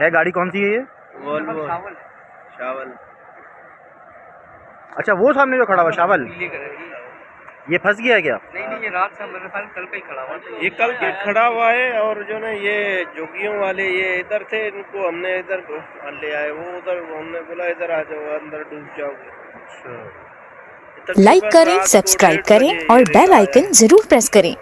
है गाड़ी कौन सी है ये? Volvo shovel. अच्छा वो सामने जो खड़ा हुआ शावल, ये फंस गया है क्या? नहीं ये रात से मेरे ख्याल कल का ही खड़ा हुआ, ये कल के खड़ा हुआ है। और जो ना ये जोगियों वाले ये इधर थे, इनको हमने इधर ले आए, वो उधर हमने बोला इधर आ जाओ, अंदर डूब जाओगे। लाइक करें, सब्सक्राइब करें और बेल आइकन जरूर प्रेस करें।